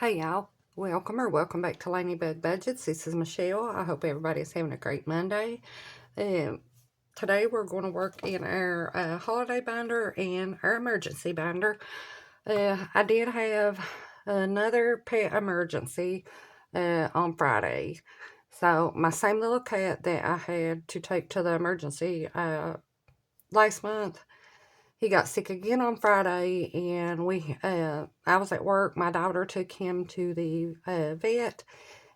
Hey y'all, welcome back to Ladybug Budgets. This is Michelle. I hope everybody's having a great Monday. Today we're going to work in our holiday binder and our emergency binder. I did have another pet emergency on Friday. So my same little cat that I had to take to the emergency last month, he got sick again on Friday, and I was at work. My daughter took him to the vet,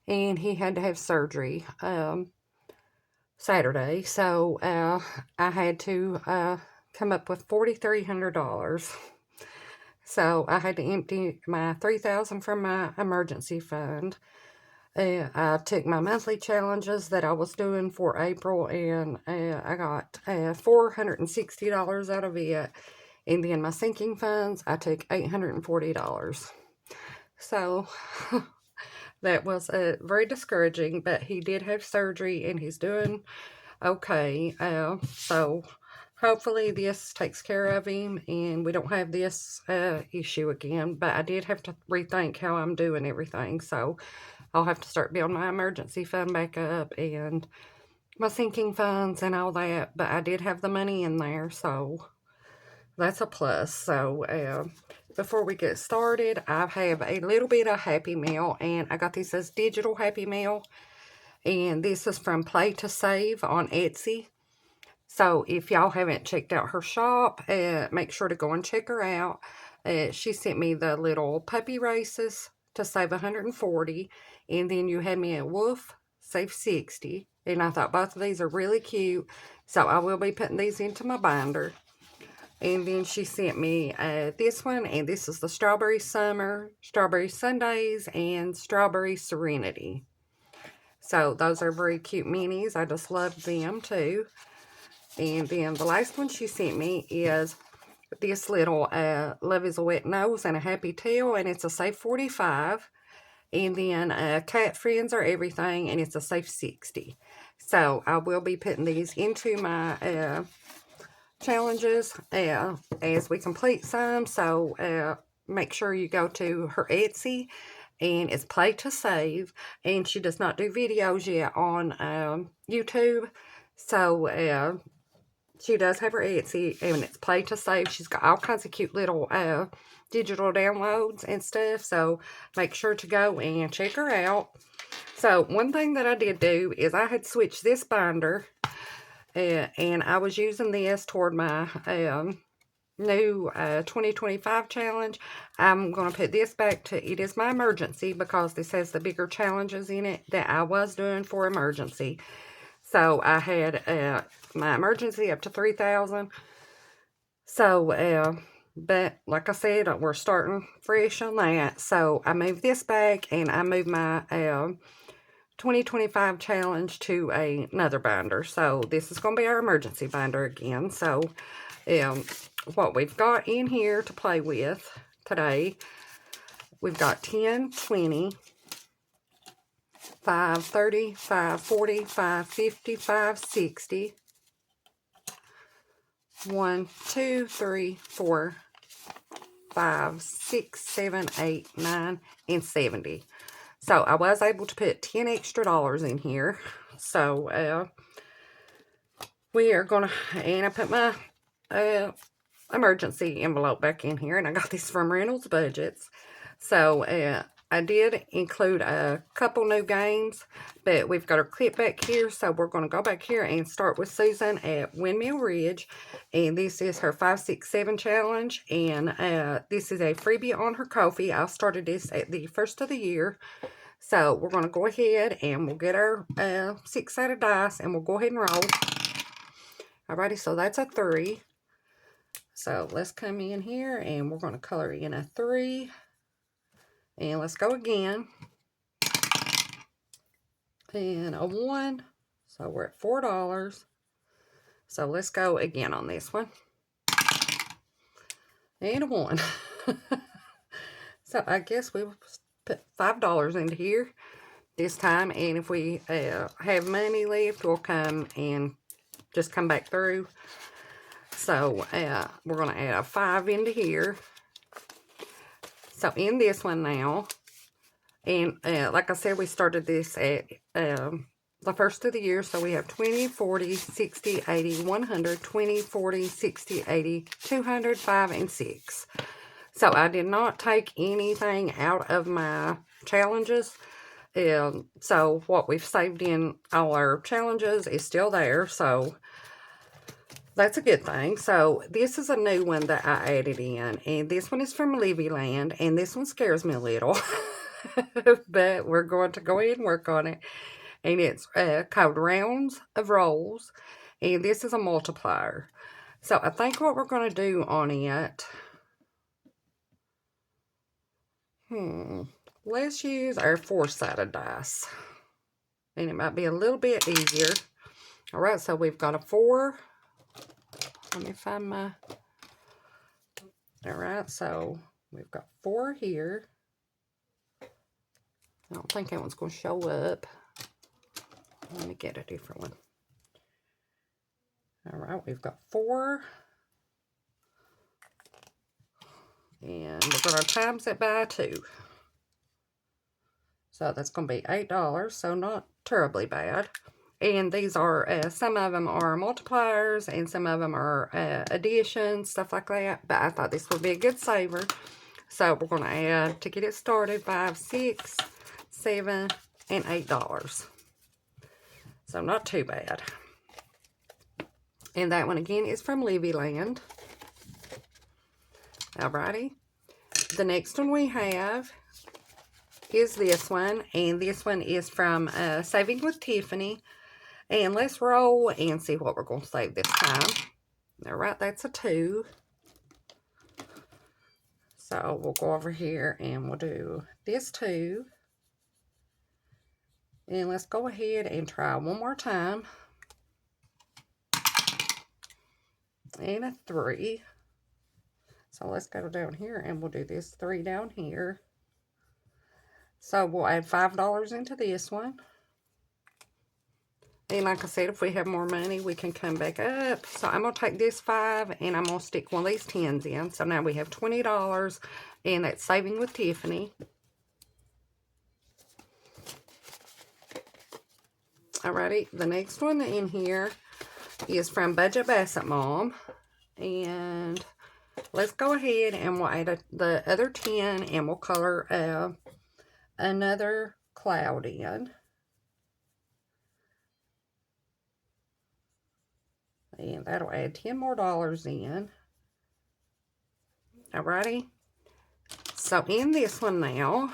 and he had to have surgery Saturday. So I had to come up with $4,300. So I had to empty my $3,000 from my emergency fund. I took my monthly challenges that I was doing for April, and I got $460 out of it. And then my sinking funds, I took $840. So that was very discouraging, but he did have surgery and he's doing okay. So hopefully this takes care of him and we don't have this issue again. But I did have to rethink how I'm doing everything. So I'll have to start building my emergency fund back up and my sinking funds and all that. But I did have the money in there, so that's a plus. So before we get started, I have a little bit of Happy Meal, and I got this as digital Happy Meal, and this is from Play to Save on Etsy. So if y'all haven't checked out her shop, make sure to go and check her out. She sent me the little puppy races to save 140, and then you had me a wolf, save 60, and I thought both of these are really cute, so I will be putting these into my binder. And then she sent me this one, and this is the Strawberry Summer, Strawberry Sundays, and Strawberry Serenity. So those are very cute minis. I just love them too. And then the last one she sent me is this little Love is a Wet Nose and a Happy Tail, and it's a safe 45. And then Cat Friends Are Everything, and it's a safe 60. So I will be putting these into my challenges as we complete some. So make sure you go to her Etsy, and it's Play to Save, and she does not do videos yet on YouTube. So she does have her Etsy, and it's Play to Save. She's got all kinds of cute little digital downloads and stuff, so make sure to go and check her out. So one thing that I did do is I had switched this binder, and I was using this toward my new 2025 challenge. I'm going to put this back to, it is my emergency, because this has the bigger challenges in it that I was doing for emergency. So I had my emergency up to 3,000. So, but like I said, we're starting fresh on that. So I moved this back, and I moved my 2025 challenge to another binder. So this is going to be our emergency binder again. So what we've got in here to play with today, we've got 10, 20, 5, 30, 5, 40, 5, 50, 5, 60, 1, 2, 3, 4, 5, 6, 7, 8, 9, and 70. So I was able to put 10 extra dollars in here. So we are going to, and I put my emergency envelope back in here, and I got this from Reynolds Budgets. So I did include a couple new games, but we've got our clip back here, so we're going to go back here and start with Susan at Windmill Ridge, and this is her 567 challenge, and this is a freebie on her Ko-fi. I started this at the first of the year, so we're going to go ahead and we'll get our 6-sided dice, and we'll go ahead and roll. Alrighty, so that's a 3. So let's come in here, and we're going to color in a 3. And let's go again. And a 1. So we're at $4. So let's go again on this one. And a 1. So I guess we'll put $5 into here this time. And if we have money left, we'll come and just come back through. So we're going to add a 5 into here. So in this one now, And like I said, we started this at the first of the year. So we have 20, 40, 60, 80, 100, 20, 40, 60, 80, 200, 5, and 6. So I did not take anything out of my challenges. So what we've saved in all our challenges is still there. So that's a good thing. So this is a new one that I added in. And this one is from Lavender. And this one scares me a little. But we're going to go ahead and work on it. And it's called Rounds of Rolls. And this is a multiplier. So I think what we're going to do on it... let's use our 4-sided dice. And it might be a little bit easier. Alright, so we've got a 4. Let me find my... Alright, so we've got 4 here. I don't think that one's going to show up. Let me get a different one. Alright, we've got 4. And we're going to times it by 2. So that's going to be $8, so not terribly bad. And these are, some of them are multipliers, and some of them are additions, stuff like that. But I thought this would be a good saver. So we're going to add, to get it started, 5, 6, 7, and $8. So not too bad. And that one again is from Lavender. Alrighty. The next one we have is this one, and this one is from Saving with Tiffany. And let's roll and see what we're going to save this time. Alright, that's a 2. So we'll go over here and we'll do this 2. And let's go ahead and try one more time. And a 3. So let's go down here and we'll do this 3 down here. So we'll add $5 into this one. And like I said, if we have more money, we can come back up. So I'm going to take this 5 and I'm going to stick one of these 10s in. So now we have $20, and that's Saving with Tiffany. Alrighty, the next one in here is from Budget Bassett Mom. And let's go ahead and we'll add the other 10, and we'll color another cloud in. And that'll add 10 more dollars in. Alrighty. So in this one now,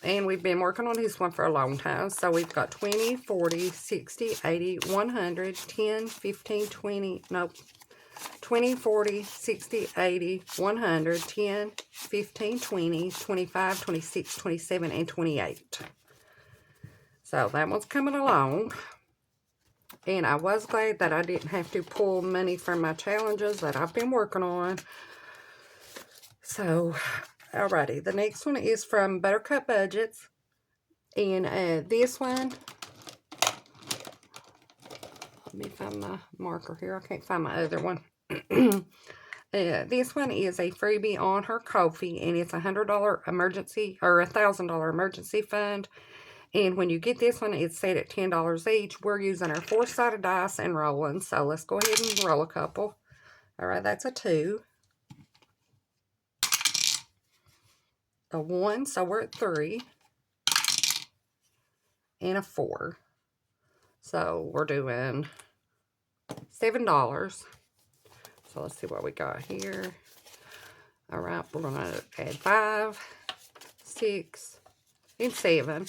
and we've been working on this one for a long time. So we've got 20, 40, 60, 80, 100, 10, 15, 20, nope. 20, 40, 60, 80, 100, 10, 15, 20, 25, 26, 27, and 28. So that one's coming along. And I was glad that I didn't have to pull money from my challenges that I've been working on. So, alrighty. The next one is from Buttercup Budgets. And this one, let me find my marker here. I can't find my other one. This one is a freebie on her coffee, and it's $100 emergency, or $1,000 emergency fund. And when you get this one, it's set at $10 each. We're using our 4-sided dice and rolling. So let's go ahead and roll a couple. Alright, that's a 2. A 1, so we're at 3. And a 4. So we're doing $7. So let's see what we got here. Alright, we're going to add 5, 6, and 7.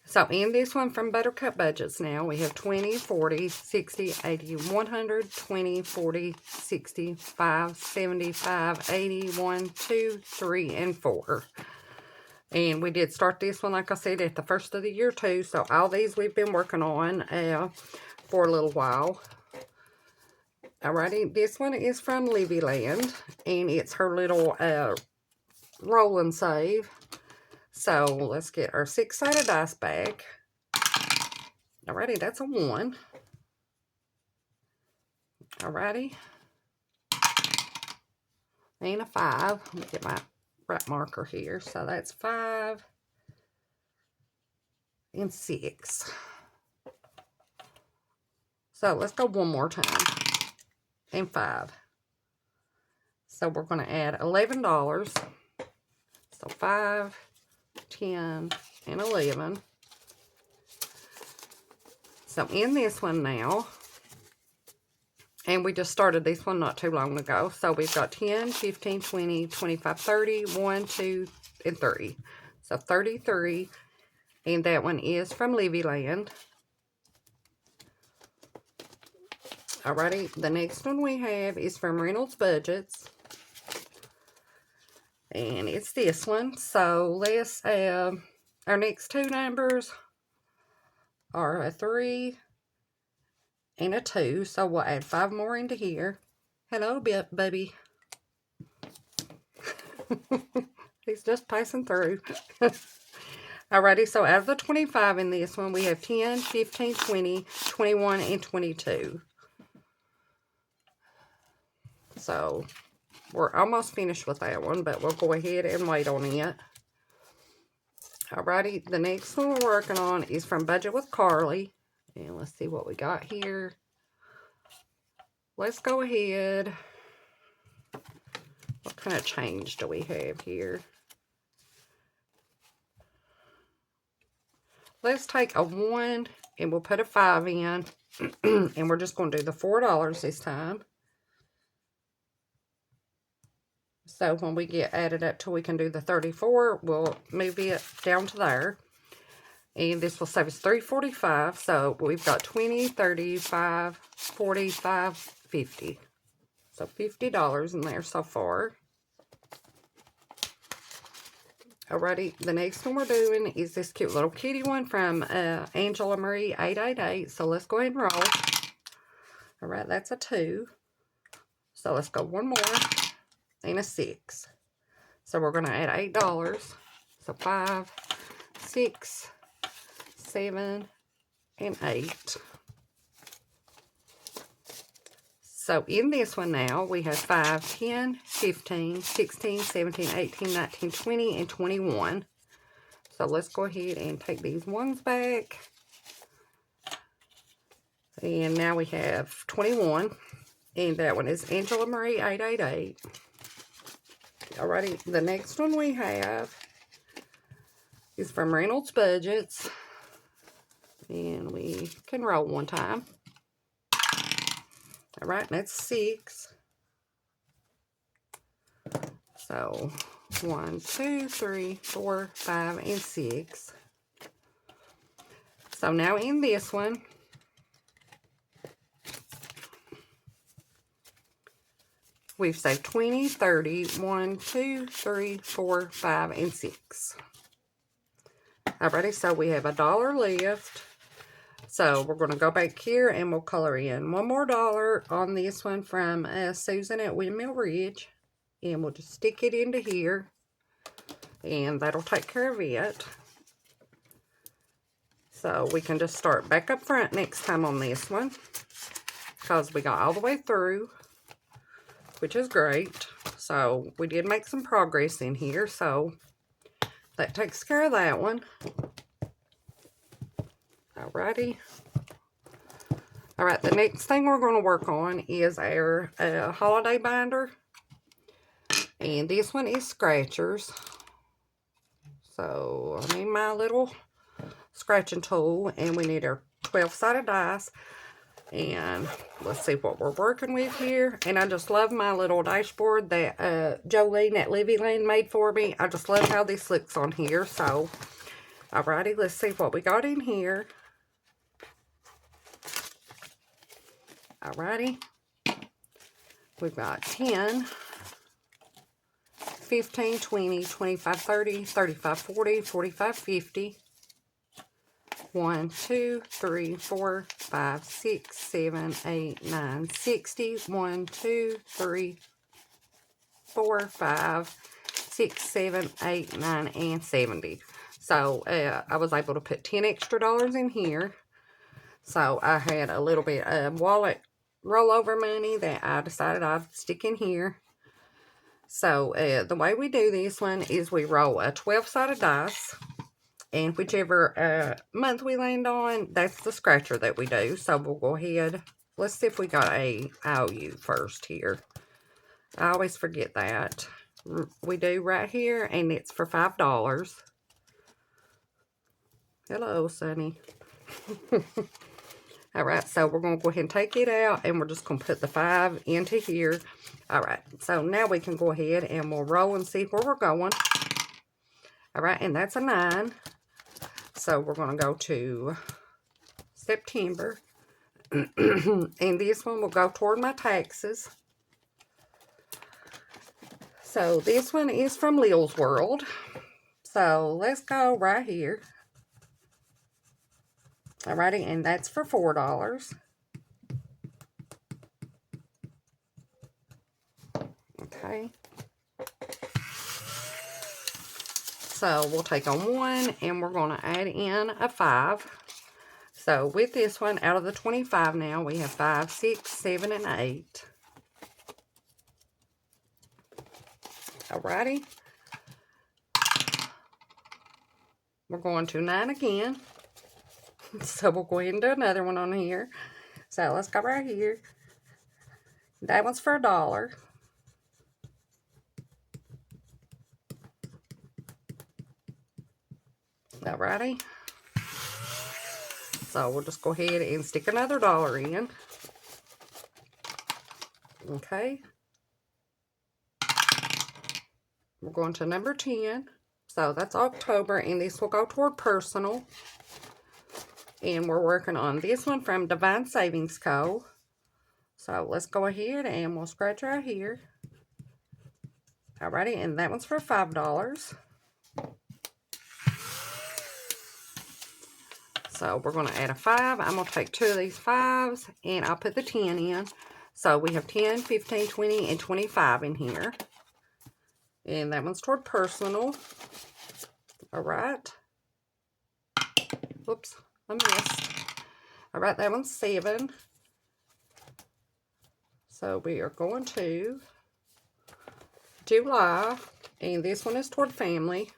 So in this one from Buttercup Budgets now, we have 20, 40, 60, 80, 100, 20, 40, 65, 75, 80, 1, 2, 3, and 4. And we did start this one, like I said, at the first of the year too. So all these we've been working on for a little while. Alrighty, this one is from Lavender, and it's her little roll and save. So let's get our 6-sided dice back. Alrighty, that's a 1. Alrighty. And a 5. Let me get my right marker here. So that's 5 and 6. So let's go one more time. And 5. So we're going to add $11. So 5, 10, and 11. So in this one now, and we just started this one not too long ago. So we've got 10, 15, 20, 25, 30, 1, 2, and 3. So 33. And that one is from Lavender. Alrighty, the next one we have is from Reynolds Budgets. And it's this one. So let's our next two numbers are a 3 and a 2. So we'll add 5 more into here. Hello, baby. He's just passing through. Alrighty, so out of the 25 in this one, we have 10, 15, 20, 21, and 22. So we're almost finished with that one, but we'll go ahead and wait on it. Alrighty, the next one we're working on is from Budget with Carly. And let's see what we got here. Let's go ahead. What kind of change do we have here? Let's take a 1 and we'll put a 5 in. And we're just going to do the $4 this time. So when we get added up till we can do the 34, we'll move it down to there. And this will save us $3.45. So we've got 20, 35, 45, 50. So $50 in there so far. Alrighty, the next one we're doing is this cute little kitty one from Angela Marie 888. So let's go ahead and roll. Alright, that's a 2. So let's go one more. And a 6. So we're going to add $8. So 5, 6, 7, and 8. So in this one now, we have 5, 10, 15, 16, 17, 18, 19, 20, and 21. So let's go ahead and take these ones back. And now we have 21. And that one is Angela Marie 888. Alrighty, the next one we have is from Reynolds Budgets. And we can roll one time. Alright, that's 6. So 1, 2, 3, 4, 5, and 6. So now in this one, we've saved 20, 30, 1, 2, 3, 4, 5, and 6. Alrighty, so we have $1 left. So we're going to go back here and we'll color in one more dollar on this one from Susan at Windmill Ridge. And we'll just stick it into here. And that'll take care of it. So we can just start back up front next time on this one. Because we got all the way through, which is great. So we did make some progress in here. So that takes care of that one. Alrighty. Alright, the next thing we're going to work on is our holiday binder. And this one is scratchers. So I need my little scratching tool. And we need our 12-sided dice. And let's see what we're working with here. And I just love my little dashboard that Jolene at Livyland made for me. I just love how this looks on here. So, alrighty, let's see what we got in here. Alrighty. We've got 10, 15, 20, 25, 30, 35, 40, 45, 50. 1, 2, 3, 4, 5, 6, 7, 8, 9, 60. 1, 2, 3, 4, 5, 6, 7, 8, 9, and 70. So I was able to put 10 extra dollars in here. So I had a little bit of wallet rollover money that I decided I'd stick in here. So the way we do this one is we roll a 12-sided dice, and whichever month we land on, that's the scratcher that we do. So we'll go ahead. Let's see if we got a IOU first here. I always forget that. We do right here, and it's for $5. Hello, Sonny. All right, so we're going to go ahead and take it out, and we're just going to put the 5 into here. All right, so now we can go ahead and we'll roll and see where we're going. All right, and that's a 9. So we're going to go to September. And this one will go toward my taxes. So this one is from Lil's World. So let's go right here. Alrighty, and that's for $4. Okay. So we'll take a 1 and we're going to add in a 5. So with this one, out of the 25 now, we have 5, 6, 7, and 8. Alrighty. We're going to 9 again. So we'll go ahead and do another one on here. So let's go right here. That one's for $1. Alrighty. So we'll just go ahead and stick another $1 in. Okay. We're going to number 10. So that's October, and this will go toward personal. And we're working on this one from Divine Savings Co. So let's go ahead and we'll scratch right here. Alrighty, and that one's for $5. So we're going to add a 5. I'm going to take 2 of these 5s, and I'll put the 10 in. So we have 10, 15, 20, and 25 in here. And that one's toward personal. Alright. Whoops, I missed. Alright, that one's 7. So we are going to July. And this one is toward family.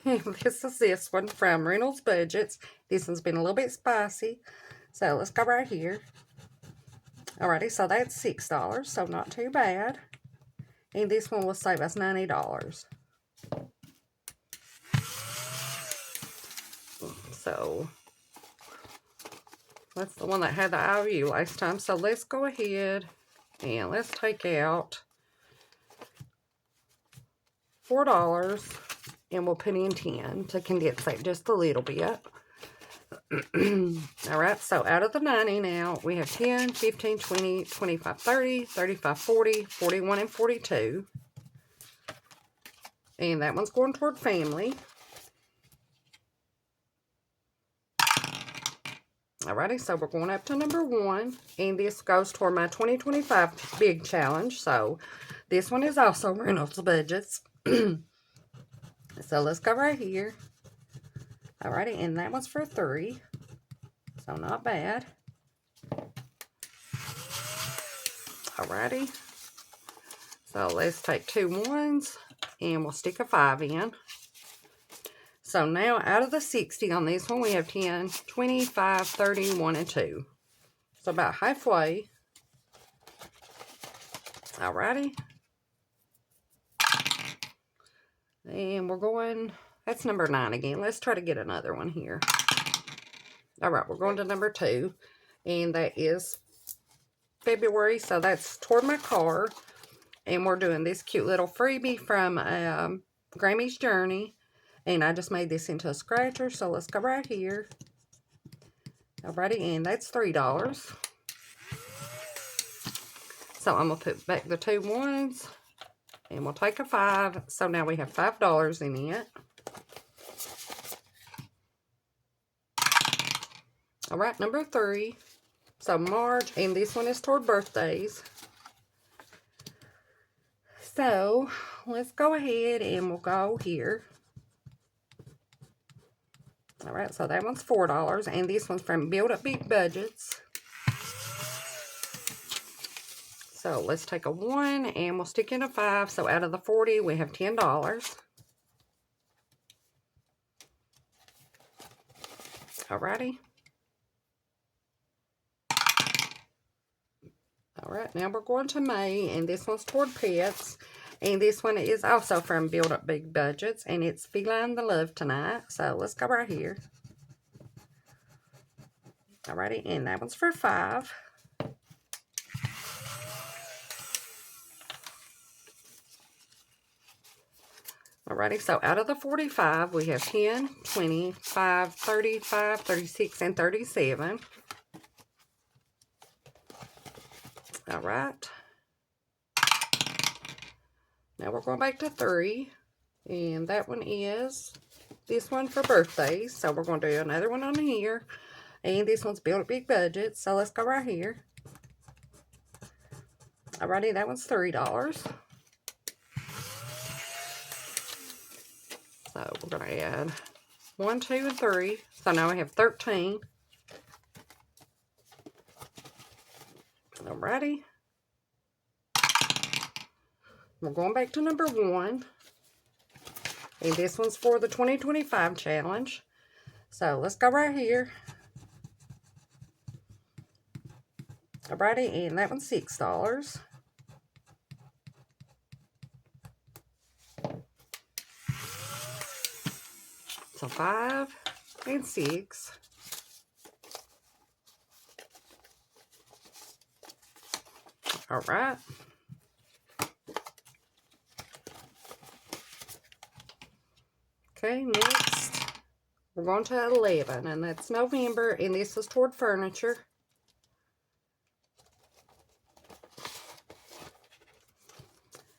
This is this one from Reynolds Budgets. This one's been a little bit spicy. So let's go right here. Alrighty, so that's $6, so not too bad. And this one will save us $90. So that's the one that had the IOU last time. So let's go ahead and let's take out $4. And we'll put in 10 to condense that just a little bit. Alright, so out of the 90 now, we have 10, 15, 20, 25, 30, 35, 40, 41, and 42. And that one's going toward family. Alrighty, so we're going up to number 1. And this goes toward my 2025 big challenge. So this one is also Reynolds Budgets. So let's go right here. Alrighty, and that one's for 3. So not bad. Alrighty. So let's take 2 1s and we'll stick a 5 in. So now out of the 60 on this one, we have 10, 25, 30, 1, and 2. So about halfway. Alrighty. And we're going, that's number 9 again. Let's try to get another one here. Alright, we're going to number 2. And that is February. So that's toward my car. And we're doing this cute little freebie from Grammy's Journey. And I just made this into a scratcher. So let's go right here. Alrighty, and that's $3. So I'm going to put back the 2 1s. And we'll take a 5. So now we have $5 in it. Alright, number 3. So March, and this one is toward birthdays. So let's go ahead and we'll go here. Alright, so that one's $4. And this one's from Build Up Big Budgets. So let's take a 1 and we'll stick in a 5. So out of the 40, we have $10. Alrighty. Alright, now we're going to May, and this one's toward pets. And this one is also from Build Up Big Budgets, and it's Feline the Love Tonight. So let's go right here. Alrighty, and that one's for 5. Alrighty, so out of the 45, we have 10, 25, 35, 36, and 37. Alright. Now we're going back to 3. And that one is this one for birthdays. So we're going to do another one on here. And this one's Build a Big Budget. So let's go right here. Alrighty, that one's $3. So we're going to add 1, 2, and 3. So now we have 13. Alrighty. We're going back to number 1. And this one's for the 2025 challenge. So let's go right here. Alrighty, and that one's $6. So 5 and 6. Alright. Okay, next we're going to 11, and that's November, and this is toward furniture.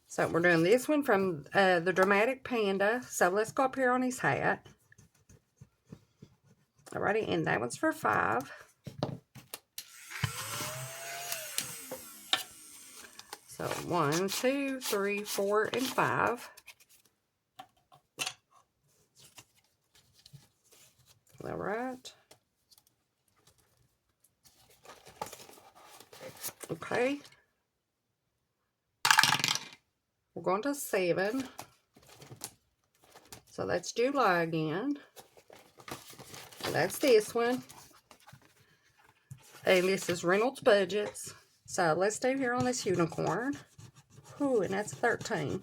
So we're doing this one from the Dramatic Panda. So let's go up here on his hat. Alrighty, and that one's for 5. So 1, 2, 3, 4, and 5. Alright. Okay. We're going to 7. So that's July again. And that's this one. And this is Reynolds Budgets. So let's do here on this unicorn. Ooh, and that's 13.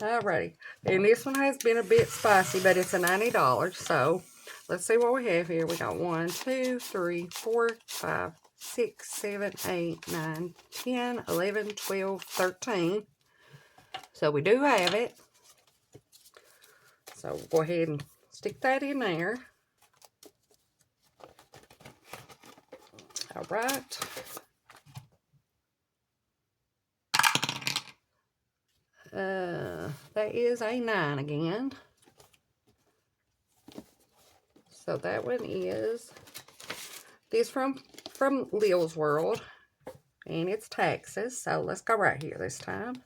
Alrighty. And this one has been a bit spicy, but it's a $90. So let's see what we have here. We got 1, 2, 3, 4, 5, 6, 7, 8, 9, 10, 11, 12, 13. So we do have it. So we'll go ahead and stick that in there. Alright. That is a 9 again. So that one is this from Lil's World, and it's taxes. So let's go right here this time.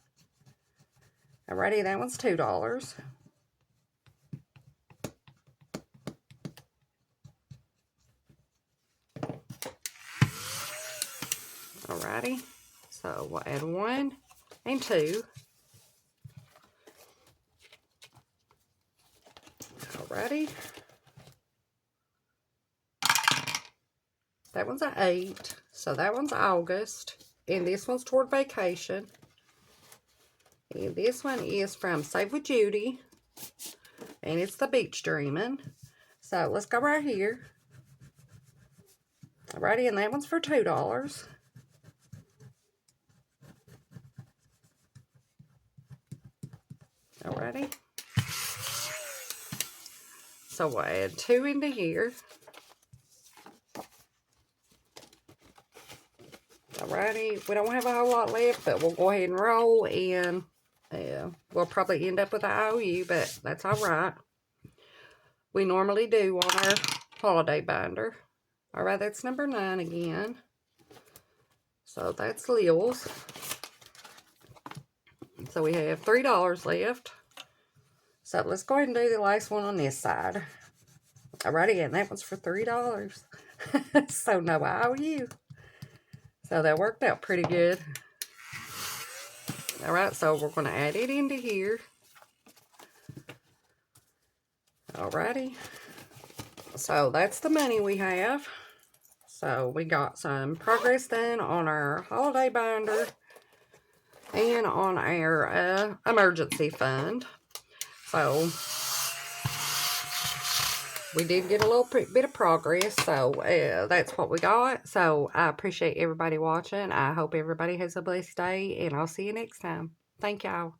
Alrighty, that one's $2. Alrighty, so we'll add 1 and 2. Alrighty. That one's an 8. So that one's August. And this one's toward vacation. And this one is from Save with Judy. And it's the Beach Dreamin'. So let's go right here. Alrighty, and that one's for $2. Alrighty. So we'll add 2 into here. Alrighty, we don't have a whole lot left, but we'll go ahead and roll, and we'll probably end up with an IOU, but that's alright. We normally do on our holiday binder. Alright, that's number 9 again. So that's Lil's. So we have $3 left. So let's go ahead and do the last one on this side. Alrighty, and that one's for $3. So no, I owe you. So that worked out pretty good. Alright, so we're going to add it into here. Alrighty. So that's the money we have. So we got some progress done on our holiday binder and on our emergency fund. So we did get a little bit of progress. So that's what we got. So I appreciate everybody watching. I hope everybody has a blessed day, and I'll see you next time. Thank y'all.